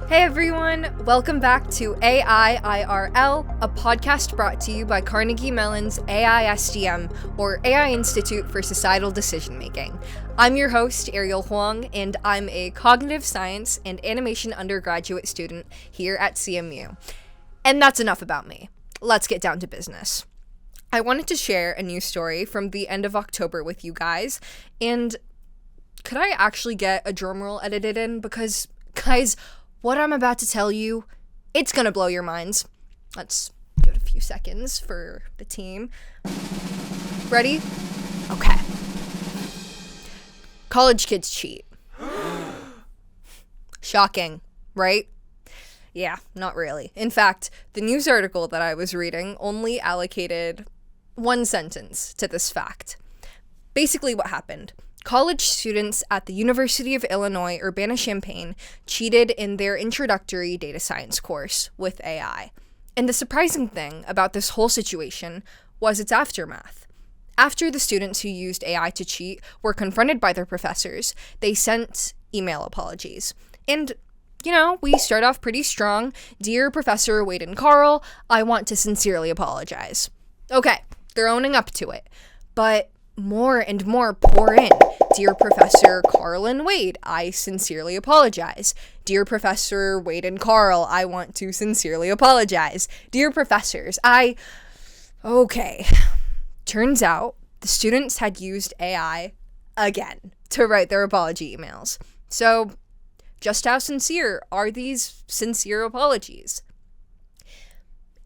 Hey everyone, welcome back to AI IRL, a podcast brought to you by Carnegie Mellon's AI SDM, or AI Institute for Societal Decision Making. I'm your host, Ariel Huang, and I'm a cognitive science and animation undergraduate student here at CMU. And that's enough about me. Let's get down to business. I wanted to share a news story from the end of October with you guys, and could I actually get a drumroll edited in? Because, guys, what I'm about to tell you, it's gonna blow your minds. Let's give it a few seconds for the team. Ready? Okay. College kids cheat. Shocking, right? Yeah, not really. In fact, the news article that I was reading only allocated one sentence to this fact. Basically what happened. College students at the University of Illinois Urbana-Champaign cheated in their introductory data science course with AI. And the surprising thing about this whole situation was its aftermath. After the students who used AI to cheat were confronted by their professors, they sent email apologies. And, we start off pretty strong. Dear Professor Wade and Carl, I want to sincerely apologize. Okay, they're owning up to it. But more and more pour in. Dear Professor Carl and Wade, I sincerely apologize. Dear Professor Wade and Carl, I want to sincerely apologize. Dear professors, Okay. Turns out the students had used AI again to write their apology emails. So, just how sincere are these sincere apologies?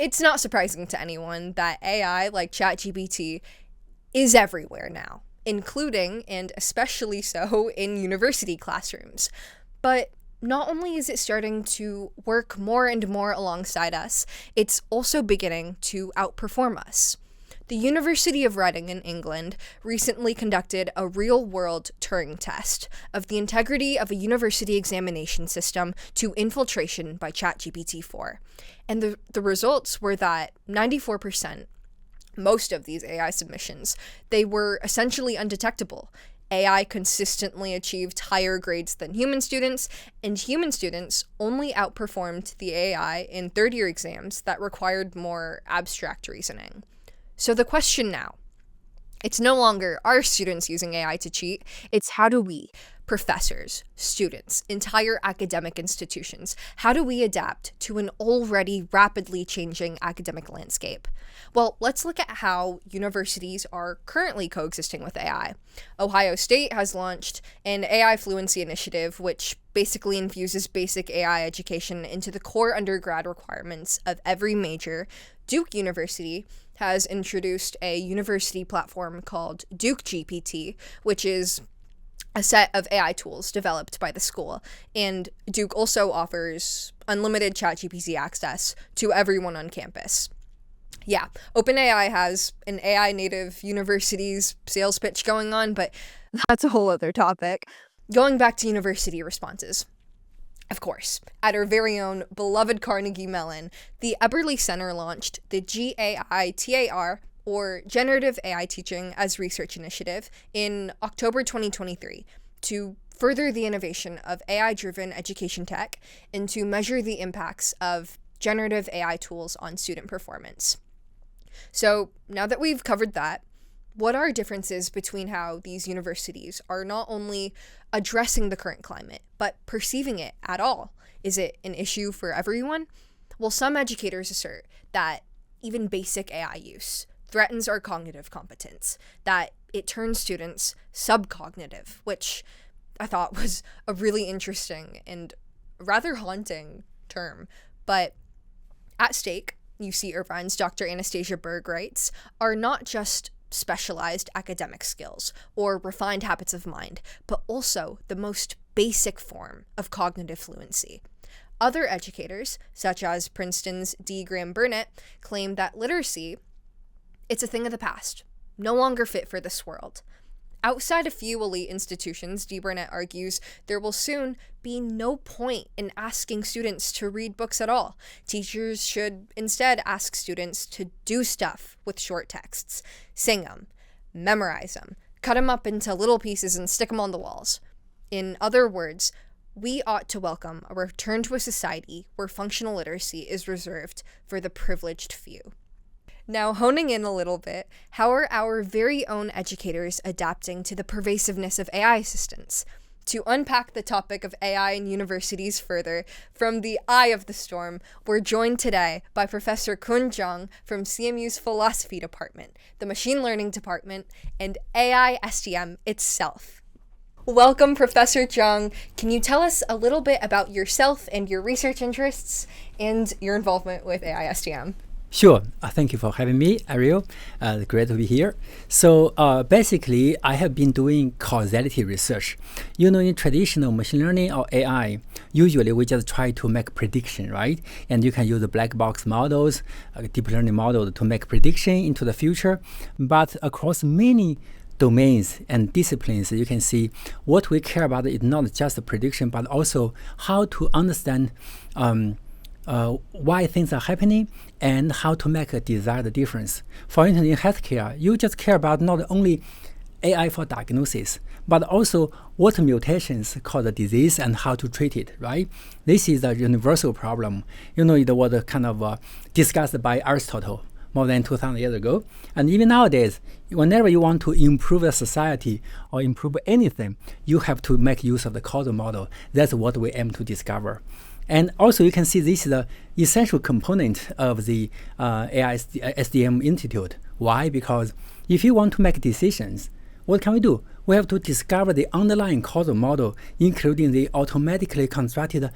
It's not surprising to anyone that AI, like ChatGPT, is everywhere now, including and especially so in university classrooms. But not only is it starting to work more and more alongside us, it's also beginning to outperform us. The University of Reading in England recently conducted a real-world Turing test of the integrity of a university examination system to infiltration by ChatGPT-4. And the results were that 94%, most of these AI submissions, they were essentially undetectable. AI consistently achieved higher grades than human students, and human students only outperformed the AI in third-year exams that required more abstract reasoning. So the question now, it's no longer are students using AI to cheat, it's how do we, professors, students, entire academic institutions, how do we adapt to an already rapidly changing academic landscape? Well, let's look at how universities are currently coexisting with AI. Ohio State has launched an AI fluency initiative, which basically infuses basic AI education into the core undergrad requirements of every major. Duke University has introduced a university platform called Duke GPT, which is a set of AI tools developed by the school, and Duke also offers unlimited ChatGPT access to everyone on campus. Yeah, OpenAI has an AI native university's sales pitch going on, but that's a whole other topic. Going back to university responses. Of course, at our very own beloved Carnegie Mellon, the Eberly Center launched the GAITAR, or Generative AI Teaching as Research Initiative, in October 2023 to further the innovation of AI-driven education tech and to measure the impacts of generative AI tools on student performance. So now that we've covered that, what are differences between how these universities are not only addressing the current climate, but perceiving it at all? Is it an issue for everyone? Well, some educators assert that even basic AI use threatens our cognitive competence, that it turns students subcognitive, which I thought was a really interesting and rather haunting term. But at stake, UC Irvine's Dr. Anastasia Berg writes, are not just specialized academic skills or refined habits of mind, but also the most basic form of cognitive fluency. Other educators, such as Princeton's D. Graham Burnett, claim that literacy, it's a thing of the past, no longer fit for this world. Outside a few elite institutions, D. Burnett argues, there will soon be no point in asking students to read books at all. Teachers should instead ask students to do stuff with short texts, sing them, memorize them, cut them up into little pieces and stick them on the walls. In other words, we ought to welcome a return to a society where functional literacy is reserved for the privileged few. Now, honing in a little bit, how are our very own educators adapting to the pervasiveness of AI assistance? To unpack the topic of AI in universities further, from the eye of the storm, we're joined today by Professor Kun Zhang from CMU's Philosophy Department, the Machine Learning Department, and AI STM itself. Welcome, Professor Zhang. Can you tell us a little bit about yourself and your research interests and your involvement with AI STM? Sure. Thank you for having me, Ariel. Great to be here. So basically, I have been doing causality research. In traditional machine learning or AI, usually we just try to make prediction, right? And you can use the black box models, deep learning models to make prediction into the future. But across many domains and disciplines, you can see what we care about is not just the prediction, but also how to understand why things are happening and how to make a desired difference. For instance, in healthcare, you just care about not only AI for diagnosis, but also what mutations cause the disease and how to treat it, right? This is a universal problem. It was kind of discussed by Aristotle more than 2,000 years ago. And even nowadays, whenever you want to improve a society or improve anything, you have to make use of the causal model. That's what we aim to discover. And also, you can see this is the essential component of the AI SDM Institute. Why? Because if you want to make decisions, what can we do? We have to discover the underlying causal model, including the automatically constructed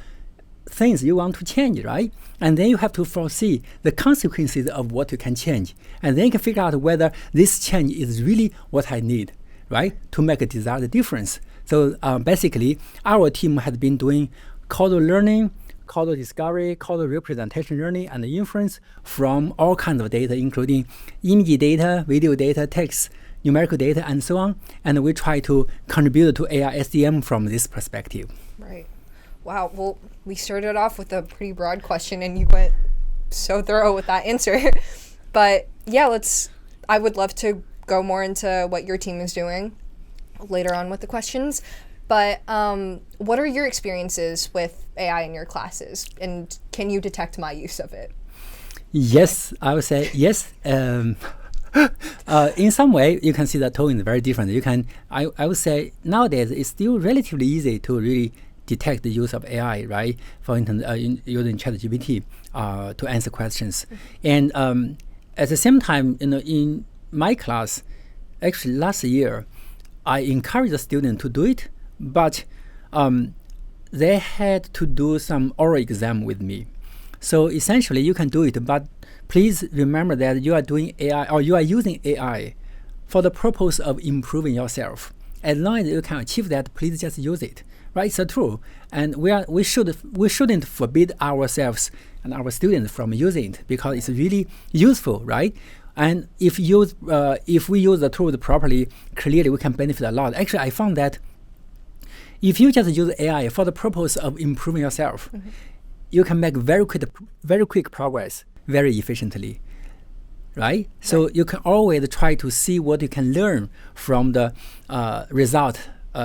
things you want to change, right? And then you have to foresee the consequences of what you can change. And then you can figure out whether this change is really what I need, right? To make a desired difference. So basically, our team has been doing causal learning, causal discovery, causal representation learning, and inference from all kinds of data, including image data, video data, text, numerical data, and so on. And we try to contribute to AI SDM from this perspective. Right. Wow. Well, we started off with a pretty broad question, and you went so thorough with that answer. But yeah, I would love to go more into what your team is doing later on with the questions. But what are your experiences with AI in your classes, and can you detect my use of it? Yes, I would say yes. In some way, you can see the tone is very different. I would say nowadays it's still relatively easy to really detect the use of AI, right? For instance, using ChatGPT to answer questions. And at the same time, in my class, actually last year, I encouraged the student to do it. But they had to do some oral exam with me. So essentially, you can do it, but please remember that you are doing AI or you are using AI for the purpose of improving yourself. As long as you can achieve that, please just use it. Right? It's true, and we shouldn't forbid ourselves and our students from using it because it's really useful, right? And if we use the tools properly, clearly we can benefit a lot. Actually, I found that if you just use AI for the purpose of improving yourself, you can make very quick progress very efficiently, right? So you can always try to see what you can learn from the result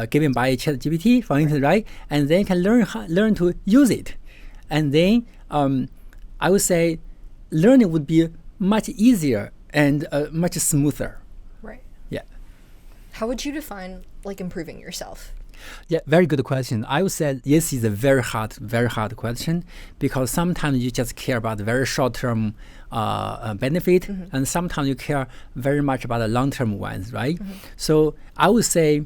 given by ChatGPT, for instance, right? And then you can learn to use it. And then I would say learning would be much easier and much smoother. Right. Yeah. How would you define improving yourself? Yeah, very good question. I would say this is a very hard question because sometimes you just care about the very short-term benefit, and sometimes you care very much about the long-term ones, right? So I would say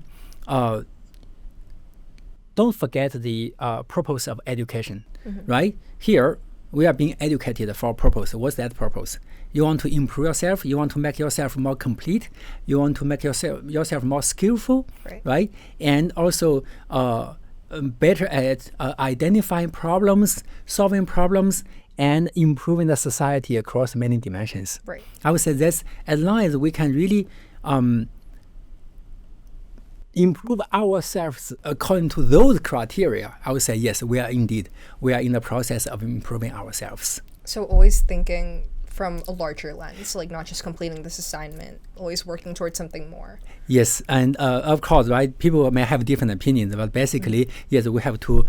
don't forget the purpose of education, right? Here, we are being educated for a purpose. What's that purpose? You want to improve yourself. You want to make yourself more complete. You want to make yourself more skillful, right? And also better at identifying problems, solving problems, and improving the society across many dimensions. Right. I would say that's as long as we can really improve ourselves according to those criteria, I would say yes, we are in the process of improving ourselves. So always thinking from a larger lens, like not just completing this assignment, always working towards something more. Yes, and of course, right, people may have different opinions, but basically, yes, we have to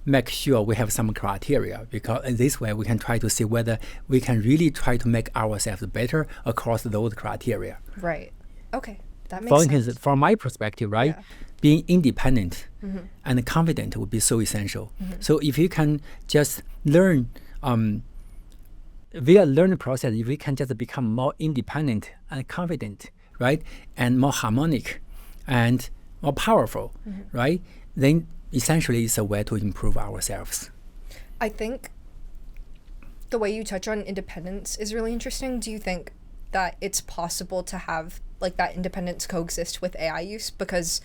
make sure we have some criteria, because in this way we can try to see whether we can really try to make ourselves better across those criteria. Right. Okay. That makes For sense. instance, from my perspective, right, Yeah. being independent and confident would be so essential. So if you can just learn, via learning process, if we can just become more independent and confident, right, and more harmonic and more powerful, right, then essentially it's a way to improve ourselves. I think the way you touch on independence is really interesting. Do you think that it's possible to have like that independence coexist with AI use? Because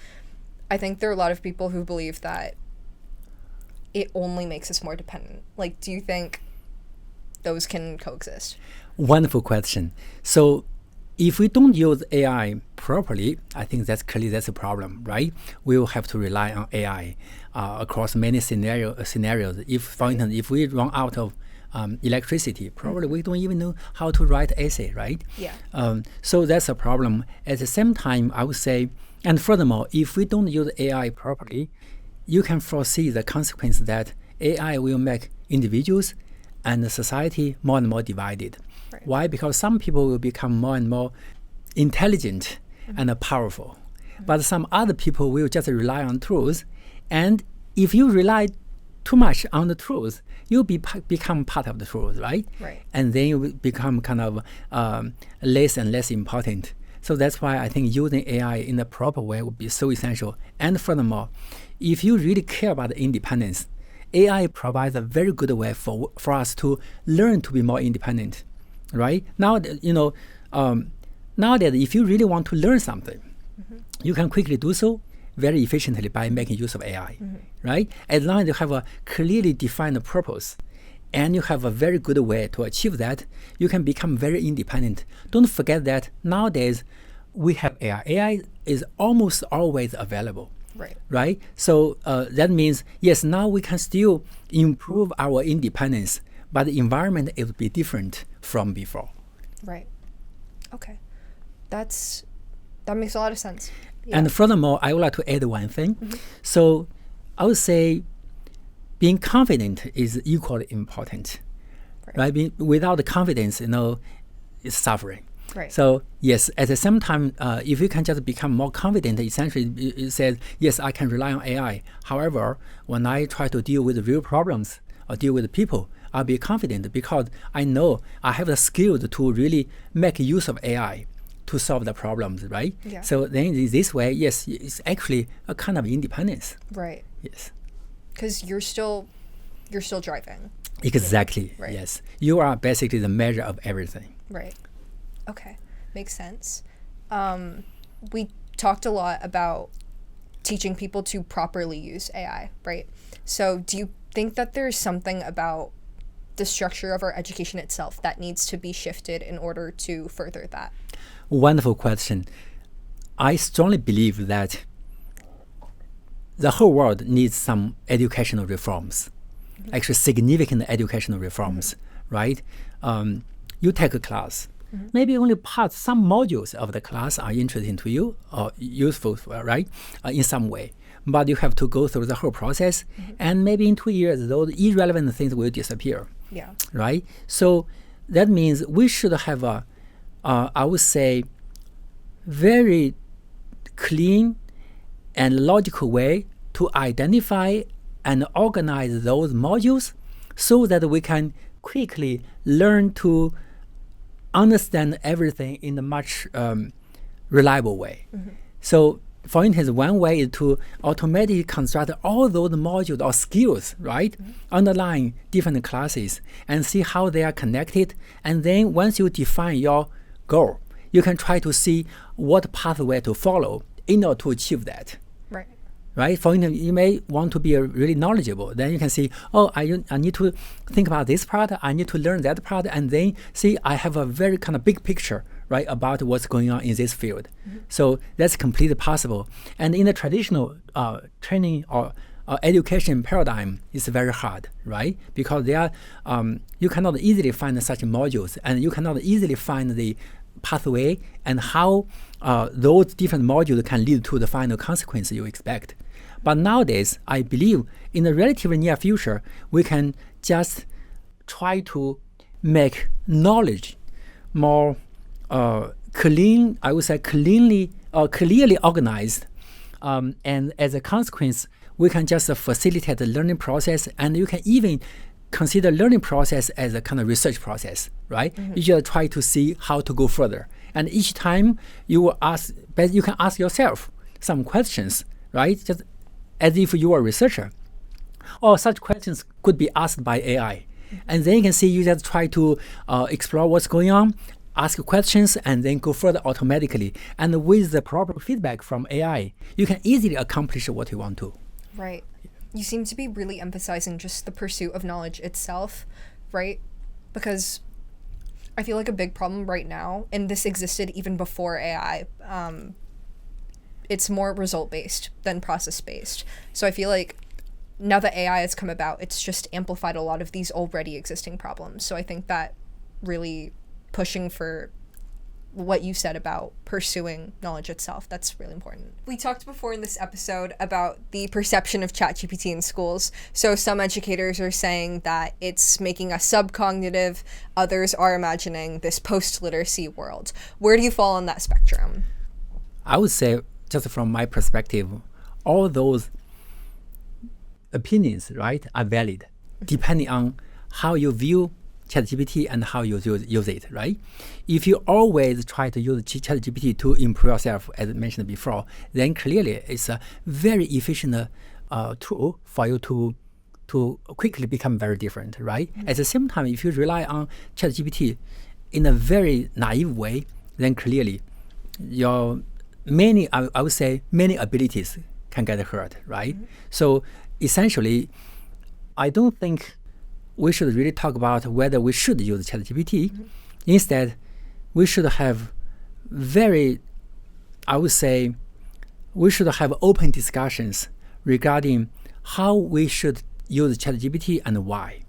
I think there are a lot of people who believe that it only makes us more dependent. Like, do you think those can coexist? Wonderful question. So if we don't use AI properly, I think that's a problem, right? We will have to rely on AI across many scenarios. If, for instance, if we run out of electricity, probably we don't even know how to write essay, right? Yeah. So that's a problem. At the same time, I would say, and furthermore, if we don't use AI properly, you can foresee the consequence that AI will make individuals and the society more and more divided. Right. Why? Because some people will become more and more intelligent and powerful, but some other people will just rely on tools. And if you rely too much on the tools, you'll become part of the tools, right? Right. And then you will become kind of less and less important. So that's why I think using AI in the proper way would be so essential. And furthermore, if you really care about independence, AI provides a very good way for us to learn to be more independent, right? Now, nowadays, if you really want to learn something, you can quickly do so very efficiently by making use of AI, right? As long as you have a clearly defined purpose and you have a very good way to achieve that, you can become very independent. Don't forget that nowadays we have AI. AI is almost always available. Right? So that means, yes, now we can still improve our independence, but the environment will be different from before. Right. Okay. That makes a lot of sense. Yeah. And furthermore, I would like to add one thing. So I would say being confident is equally important, right? Without the confidence, it's suffering. Right. So yes, at the same time, if you can just become more confident, essentially it says, yes, I can rely on AI. However, when I try to deal with real problems or deal with people, I'll be confident because I know I have the skills to really make use of AI to solve the problems, right? Yeah. So then this way, yes, it's actually a kind of independence. Right. Yes. Because you're still driving. Exactly. Right. Yes. You are basically the measure of everything. Right. Okay. Makes sense. We talked a lot about teaching people to properly use AI, right? So do you think that there's something about the structure of our education itself that needs to be shifted in order to further that? Wonderful question. I strongly believe that the whole world needs some educational reforms, actually significant educational reforms, right? You take a class, maybe only some modules of the class are interesting to you or useful, right, in some way. But you have to go through the whole process, and maybe in 2 years, those irrelevant things will disappear. Yeah. Right? So that means we should have I would say, very clean and logical way to identify and organize those modules so that we can quickly learn to understand everything in a much reliable way. So, for instance, one way is to automatically construct all those modules or skills, right, underlying different classes and see how they are connected. And then once you define your goal, you can try to see what pathway to follow in order to achieve that. Right? For instance, you may want to be really knowledgeable. Then you can see, I need to think about this part. I need to learn that part. And then see, I have a very kind of big picture, right, about what's going on in this field. So that's completely possible. And in the traditional training or education paradigm is very hard, right? Because they are you cannot easily find such modules, and you cannot easily find the pathway and how those different modules can lead to the final consequence you expect. But nowadays, I believe in the relatively near future, we can just try to make knowledge more clean, I would say clearly organized. And as a consequence, we can just facilitate the learning process, and you can even consider learning process as a kind of research process, right? You just try to see how to go further. And each time you can ask yourself some questions, right? Just as if you are a researcher. Or such questions could be asked by AI. And then you can see you just try to explore what's going on, ask questions, and then go further automatically. And with the proper feedback from AI, you can easily accomplish what you want to. Right. You seem to be really emphasizing just the pursuit of knowledge itself, right? Because I feel like a big problem right now, and this existed even before AI, it's more result-based than process-based. So I feel like now that AI has come about, it's just amplified a lot of these already existing problems. So I think that really pushing for what you said about pursuing knowledge itself, that's really important. We talked before in this episode about the perception of ChatGPT in schools. So some educators are saying that it's making us subcognitive. Others are imagining this post-literacy world. Where do you fall on that spectrum? I would say, just from my perspective, all those opinions, right, are valid, depending on how you view ChatGPT and how you use it, right? If you always try to use ChatGPT to improve yourself, as mentioned before, then clearly it's a very efficient tool for you to quickly become very different, right? At the same time, if you rely on ChatGPT in a very naive way, then clearly your I would say many abilities can get hurt, right? So essentially, I don't think we should really talk about whether we should use ChatGPT. Instead, we should have we should have open discussions regarding how we should use ChatGPT and why.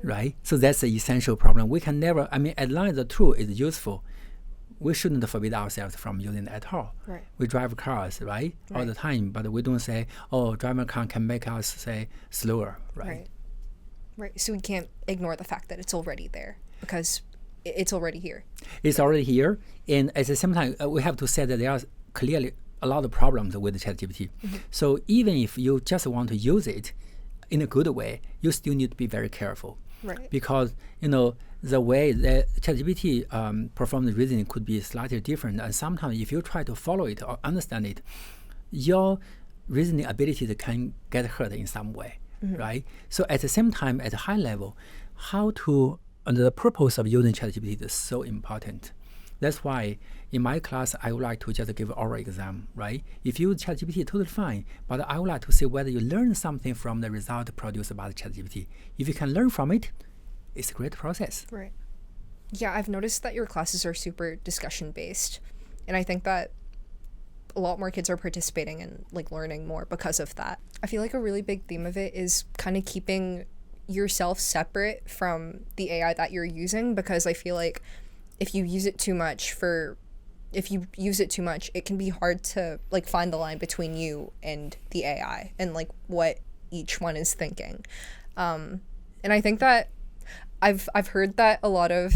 Right? So that's the essential problem. We can never, as long as the tool is useful, we shouldn't forbid ourselves from using it at all. Right. We drive cars, right, all the time, but we don't say, oh, driving a car can make us, say, slower, right? Right. So we can't ignore the fact that it's already there because it's already here. It's already here. And at the same time, we have to say that there are clearly a lot of problems with ChatGPT. So even if you just want to use it in a good way, you still need to be very careful. Right. Because, the way that ChatGPT performs reasoning could be slightly different. And sometimes if you try to follow it or understand it, your reasoning abilities can get hurt in some way, right? So at the same time, at a high level, the purpose of using ChatGPT is so important. That's why in my class, I would like to just give oral exam, right? If you use ChatGPT, totally fine. But I would like to see whether you learn something from the result produced by the ChatGPT. If you can learn from it, it's a great process. Right. Yeah, I've noticed that your classes are super discussion-based. And I think that a lot more kids are participating and learning more because of that. I feel like a really big theme of it is kind of keeping yourself separate from the AI that you're using, because I feel like if you use it too much, it can be hard to find the line between you and the AI and what each one is thinking. And I think that I've heard that a lot of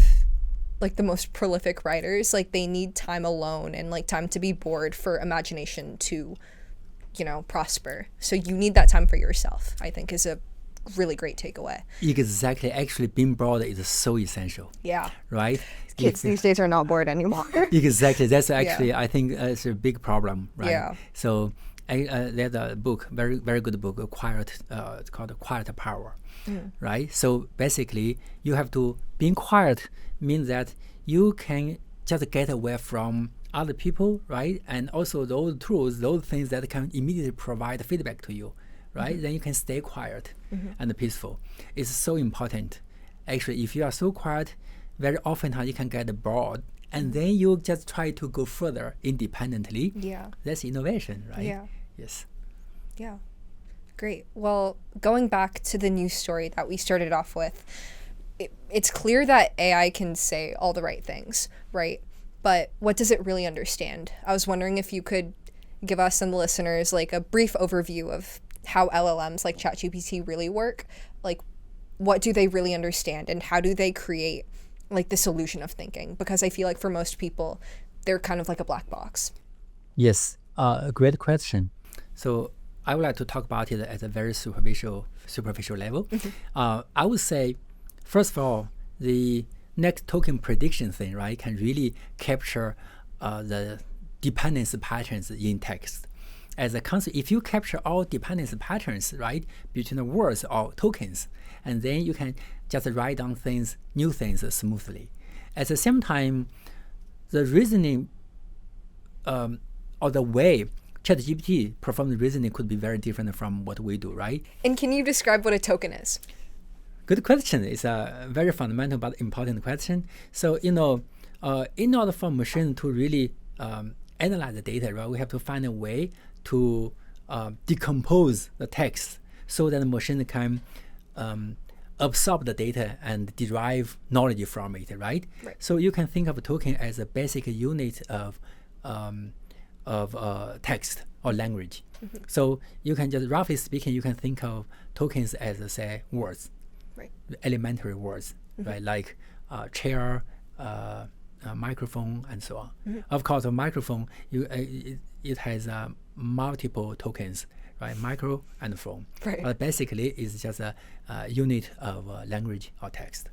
the most prolific writers, they need time alone and time to be bored for imagination to, prosper. So you need that time for yourself, I think, is a really great takeaway. Exactly. Actually, being bored is so essential. Yeah. Right? Kids these days are not bored anymore. Exactly. That's actually, I think, it's a big problem, right? Yeah. So there's a book, very, very good book, it's called Quiet Power, right? So basically, you have to, being quiet means that you can just get away from other people, right? And also those tools, those things that can immediately provide feedback to you, right? Then you can stay quiet and peaceful. It's so important. Actually, if you are so quiet, very often you can get bored, and then you just try to go further independently. Yeah. That's innovation, right? Yeah. Yes. Yeah. Great. Well, going back to the news story that we started off with, it's clear that AI can say all the right things, right? But what does it really understand? I was wondering if you could give us and the listeners like a brief overview of how LLMs like ChatGPT really work. Like, what do they really understand and how do they create like this illusion of thinking? Because I feel like for most people, they're kind of like a black box. Yes, a great question. So I would like to talk about it at a very superficial level. I would say, first of all, the next token prediction thing, right, can really capture the dependency patterns in text. As a concept, if you capture all dependency patterns, right, between the words or tokens, and then you can just write down things, new things smoothly. At the same time, the reasoning or the way ChatGPT performs reasoning could be very different from what we do, right? And can you describe what a token is? Good question. It's a very fundamental but important question. So, in order for machine to really analyze the data, right, we have to find a way to decompose the text so that the machine can absorb the data and derive knowledge from it, right? So you can think of a token as a basic unit of text or language. So you can just, roughly speaking, you can think of tokens as, say, words, elementary words, right? Like chair, microphone, and so on. Of course, a microphone, it has multiple tokens, right? Micro and phone. But basically, it's just a unit of language or text.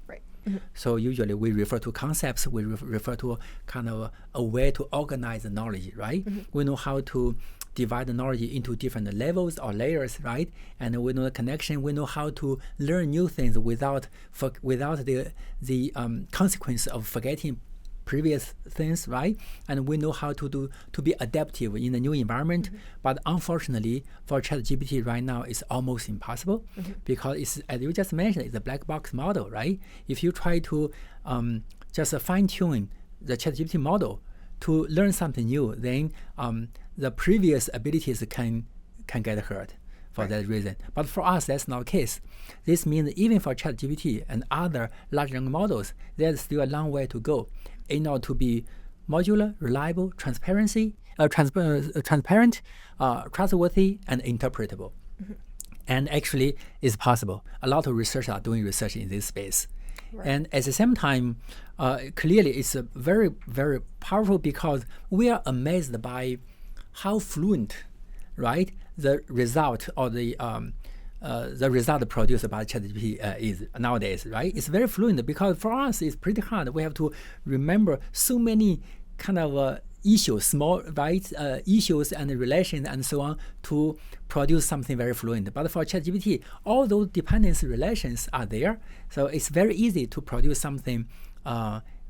So usually we refer to concepts, we refer to kind of a way to organize the knowledge, right? We know how to divide the knowledge into different levels or layers, right? And we know the connection. We know how to learn new things without the consequence of forgetting previous things, right? And we know how to be adaptive in a new environment. But unfortunately, for ChatGPT right now, it's almost impossible because it's, as you just mentioned, it's a black box model, right? If you try to just fine tune the ChatGPT model to learn something new, then the previous abilities can get hurt for that reason. But for us, that's not the case. This means even for ChatGPT and other large language models, there's still a long way to go in order to be modular, reliable, transparent, trustworthy, and interpretable. And actually, it's possible. A lot of researchers are doing research in this space. And at the same time, clearly, it's a very, very powerful because we are amazed by how fluent, right, the result or the result produced by ChatGPT is nowadays, right? It's very fluent because for us it's pretty hard. We have to remember so many kind of issues, small issues and relations and so on to produce something very fluent. But for ChatGPT, all those dependency relations are there, so it's very easy to produce something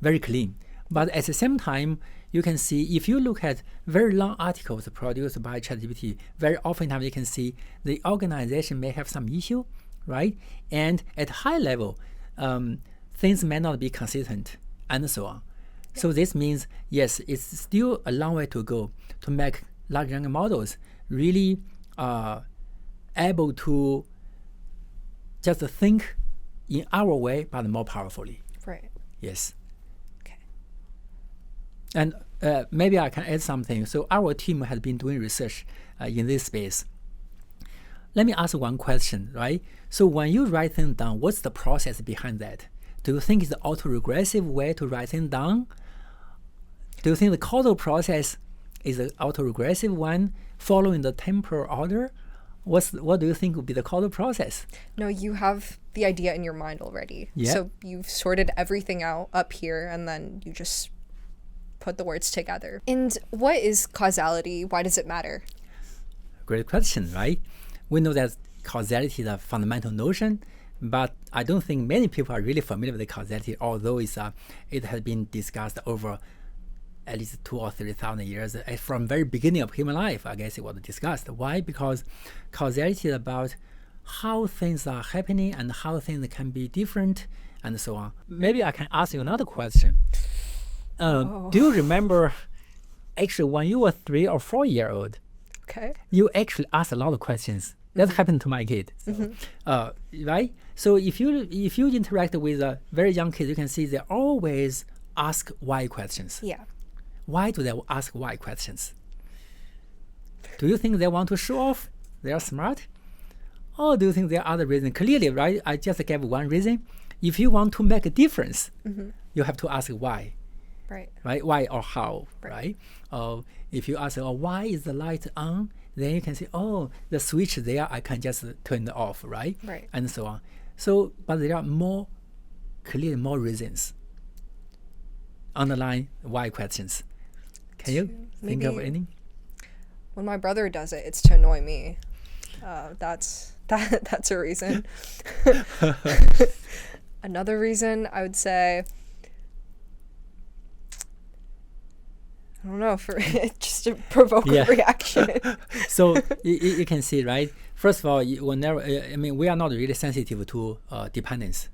very clean. But at the same time, you can see if you look at very long articles produced by ChatGPT, very often you can see the organization may have some issue, right? And at high level, things may not be consistent and so on. So this means, yes, it's still a long way to go to make large language models really able to just think in our way, but more powerfully. Yes. And maybe I can add something. So our team has been doing research in this space. Let me ask one question, right? So when you write things down, what's the process behind that? Do you think it's an autoregressive way to write things down? Do you think the causal process is an autoregressive one following the temporal order? What do you think would be the causal process? No, you have the idea in your mind already. So you've sorted everything out up here and then you just put the words together. And what is causality? Why does it matter? Great question, right? We know that causality is a fundamental notion, but I don't think many people are really familiar with causality, although it has been discussed over at least 2,000 or 3,000 years. From very beginning of human life, I guess it was discussed. Why? Because causality is about how things are happening and how things can be different and so on. Maybe I can ask you another question. Do you remember, actually, when you were 3 or 4 years old, you actually asked a lot of questions That happened to my kid. So, right? So if you interact with a very young kid, you can see they always ask why questions. Yeah. Why do they ask why questions? Do you think they want to show off they are smart? Or do you think there are other reasons? Clearly, right, I just gave one reason. If you want to make a difference, you have to ask why. Right? Why or how, right? If you ask, why is the light on? Then you can say, the switch there, I can just turn it off, right? And so on. So, but there are clearly more reasons underlying why questions. Can you think of any? When my brother does it, it's to annoy me. That's a reason. Another reason I would say, I don't know, for just to provoke a reaction. So you can see, right? First of all, whenever we are not really sensitive to dependence.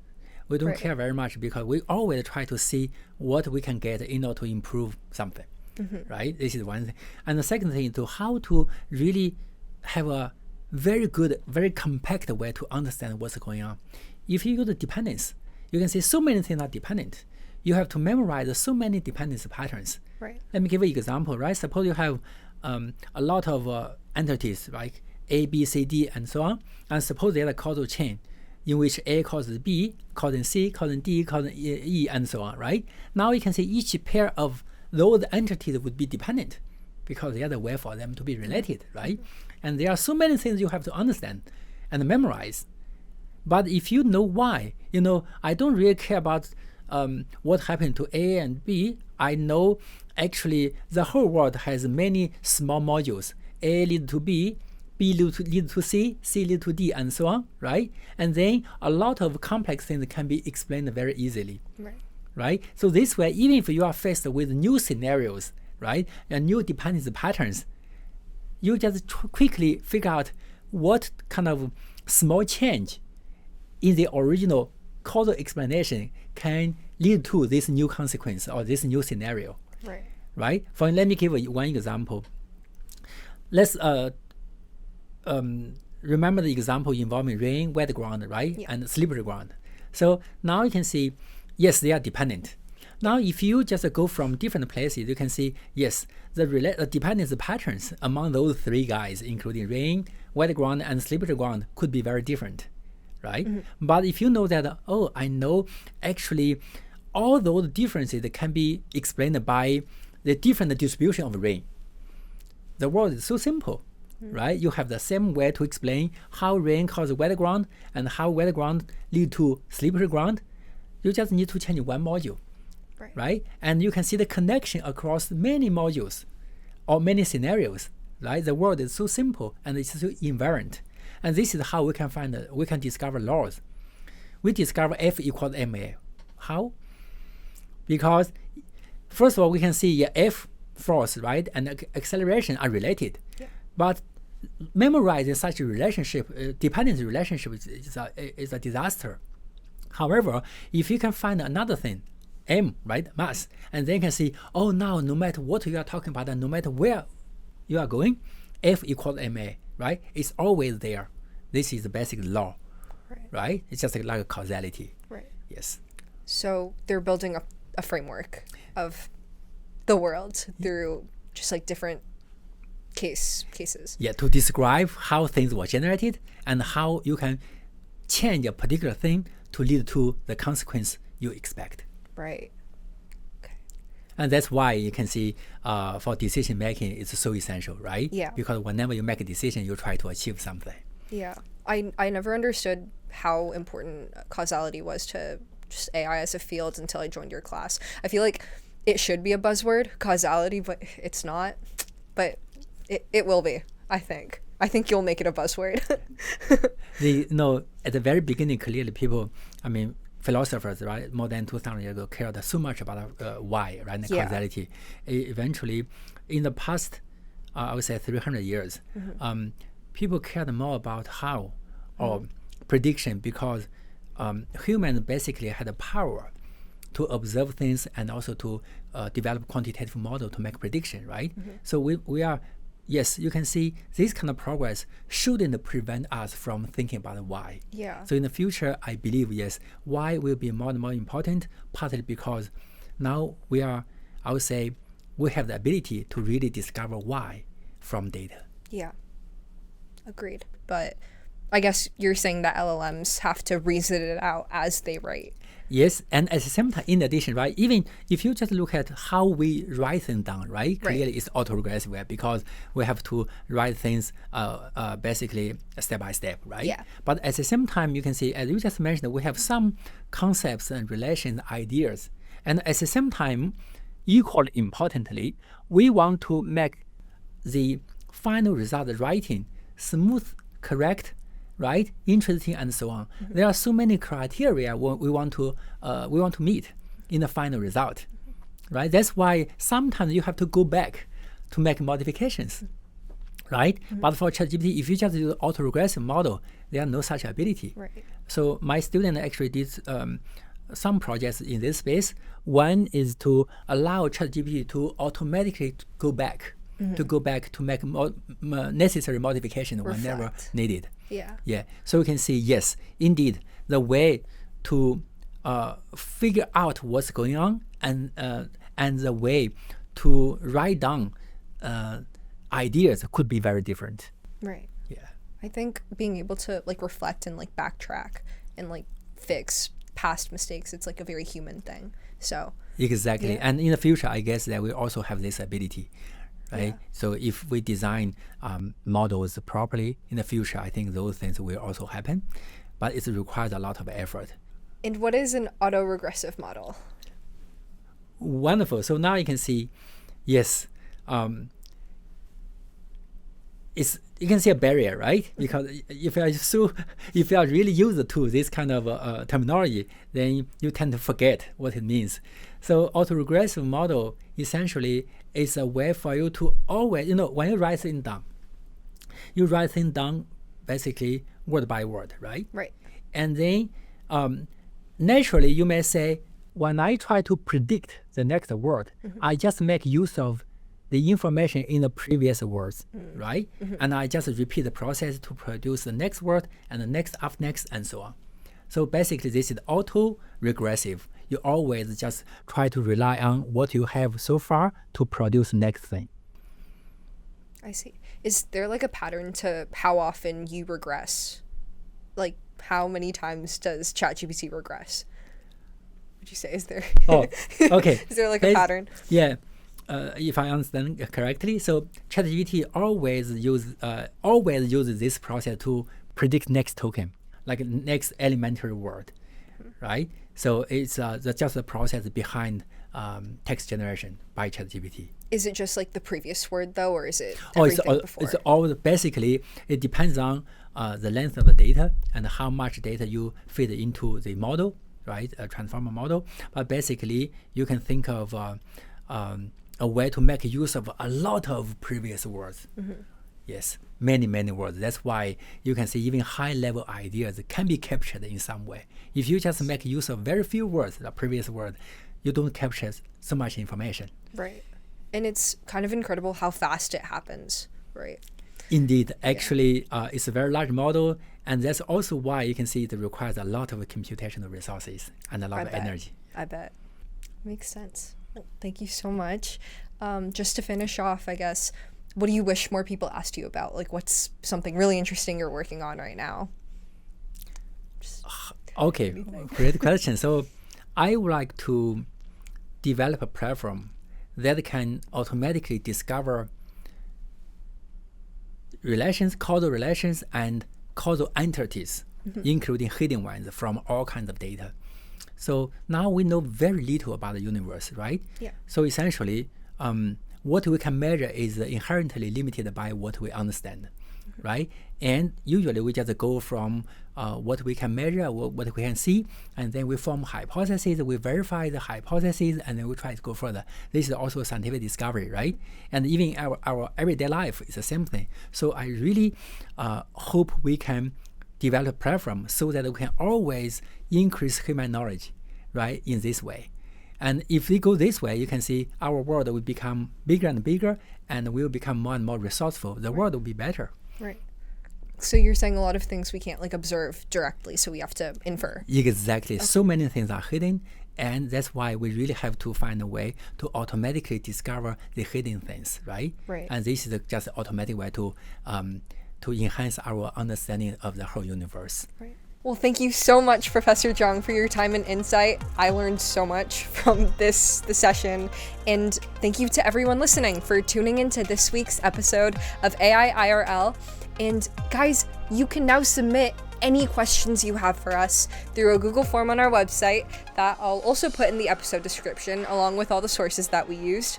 We don't care very much because we always try to see what we can get in order to improve something, right? This is one thing. And the second thing is how to really have a very good, very compact way to understand what's going on. If you use dependence, you can see so many things are dependent. You have to memorize so many dependency patterns. Let me give you an example, right? Suppose you have a lot of entities, like A, B, C, D, and so on. And suppose there's a causal chain in which A causes B, causing C, causing D, causing E, and so on, right? Now you can see each pair of those entities would be dependent because there's a way for them to be related, right? And there are so many things you have to understand and memorize. But if you know why, I don't really care about what happened to A and B. I know actually the whole world has many small modules. A leads to B, B leads to C, C leads to D, and so on, right? And then a lot of complex things can be explained very easily, right? So this way, even if you are faced with new scenarios, right, and new dependency patterns, you just quickly figure out what kind of small change in the original causal explanation can lead to this new consequence or this new scenario, right? Let me give you one example. Let's remember the example involving rain, wet ground, right, and slippery ground. So now you can see, yes, they are dependent. Now, if you just go from different places, you can see, yes, the dependency patterns among those three guys, including rain, wet ground, and slippery ground, could be very different, right? But if you know that, I know actually all those differences can be explained by the different distribution of rain. The world is so simple, right? You have the same way to explain how rain causes wet ground and how wet ground lead to slippery ground. You just need to change one module. Right? And you can see the connection across many modules or many scenarios, right? The world is so simple and it's so invariant. And this is how we can discover laws. We discover F equals ma. How? Because first of all, we can see F force, right, and acceleration are related. But memorizing such a relationship, dependency relationship is a disaster. However, if you can find another thing, M, right, mass, and then you can see, now no matter what you are talking about and no matter where you are going, F equals ma, right? It's always there. This is the basic law, right? It's just like a causality. Yes. So they're building a framework of the world through just like different cases. Yeah, to describe how things were generated and how you can change a particular thing to lead to the consequence you expect. Okay. And that's why you can see for decision making, it's so essential, right? Because whenever you make a decision, you try to achieve something. I never understood how important causality was to just AI as a field until I joined your class. I feel like it should be a buzzword, causality, but it's not. But it will be, I think. I think you'll make it a buzzword. At the very beginning, clearly people, philosophers, right, more than 2,000 years ago, cared so much about why, right, and causality. Eventually, in the past, I would say 300 years, people cared more about how or prediction because humans basically had the power to observe things and also to develop quantitative model to make prediction, right? So we are yes, you can see this kind of progress shouldn't prevent us from thinking about why. Yeah. So in the future, I believe, yes, why will be more and more important, partly because now I would say, we have the ability to really discover why from data. Yeah. Agreed. But I guess you're saying that LLMs have to reason it out as they write. Yes, and at the same time, in addition, right, even if you just look at how we write things down, right, clearly it's autoregressive because we have to write things basically step by step, right? Yeah. But at the same time, you can see, as you just mentioned, we have some concepts and relations, ideas. And at the same time, equally importantly, we want to make the final result writing smooth, correct, right, interesting, and so on. There are so many criteria we want to meet in the final result, right? That's why sometimes you have to go back to make modifications, right? But for ChatGPT, if you just use autoregressive model, there are no such ability. Right. So my student actually did some projects in this space. One is to allow ChatGPT to automatically go back to make necessary modification whenever needed. Yeah. Yeah. So you can see, yes, indeed, the way to figure out what's going on and the way to write down ideas could be very different. Right. Yeah. I think being able to like reflect and like backtrack and like fix past mistakes, it's like a very human thing. So exactly. Yeah. And in the future, I guess that we also have this ability. Right. Yeah. So if we design models properly in the future, I think those things will also happen, but it requires a lot of effort. And what is an autoregressive model? Wonderful. So now you can see, yes, you can see a barrier, right? Because if you are really used to this kind of terminology, then you tend to forget what it means. So autoregressive model essentially is a way for you to always, when you write things down, you write things down basically word by word, right? Right. And then naturally you may say, when I try to predict the next word, I just make use of the information in the previous words, right? And I just repeat the process to produce the next word and the next after next and so on. So basically this is auto-regressive. You always just try to rely on what you have so far to produce the next thing. I see. Is there like a pattern to how often you regress? Like how many times does ChatGPT regress? Would you say, is there? Oh, okay. Is there like a pattern? Yeah. If I understand correctly, so ChatGPT always uses this process to predict next token, like next elementary word, right? So it's just the process behind text generation by ChatGPT. Is it just like the previous word though, or is it everything before? It's all basically, it depends on the length of the data and how much data you feed into the model, right? A transformer model. But basically, you can think of a way to make use of a lot of previous words. Yes, many words. That's why you can see even high-level ideas can be captured in some way. If you just make use of very few words, the previous word, you don't capture so much information. Right. And it's kind of incredible how fast it happens, right? Indeed. Actually, it's a very large model, and that's also why you can see it requires a lot of computational resources and a lot of energy. I bet. Makes sense. Well, thank you so much. Just to finish off, I guess, what do you wish more people asked you about? Like, what's something really interesting you're working on right now? Okay, great question. So I would like to develop a platform that can automatically discover relations, causal relations, and causal entities, including hidden ones from all kinds of data. So now we know very little about the universe, right? Yeah. So essentially, what we can measure is inherently limited by what we understand, right? And usually we just go from what we can measure, what we can see, and then we form hypotheses, we verify the hypotheses, and then we try to go further. This is also a scientific discovery, right? And even our everyday life is the same thing. So I really hope we can develop a platform so that we can always increase human knowledge, right, in this way. And if we go this way, you can see our world will become bigger and bigger, and we will become more and more resourceful. The world will be better. Right. So you're saying a lot of things we can't like observe directly, so we have to infer. Exactly. Okay. So many things are hidden, and that's why we really have to find a way to automatically discover the hidden things, right? Right. And this is just an automatic way to enhance our understanding of the whole universe. Right. Well, thank you so much, Professor Zhang, for your time and insight. I learned so much from the session. And thank you to everyone listening for tuning into this week's episode of AI IRL. And guys, you can now submit any questions you have for us through a Google form on our website that I'll also put in the episode description, along with all the sources that we used.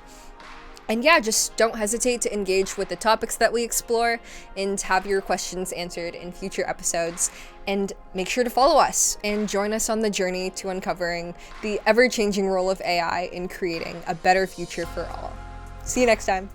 And yeah, just don't hesitate to engage with the topics that we explore and have your questions answered in future episodes. And make sure to follow us and join us on the journey to uncovering the ever-changing role of AI in creating a better future for all. See you next time.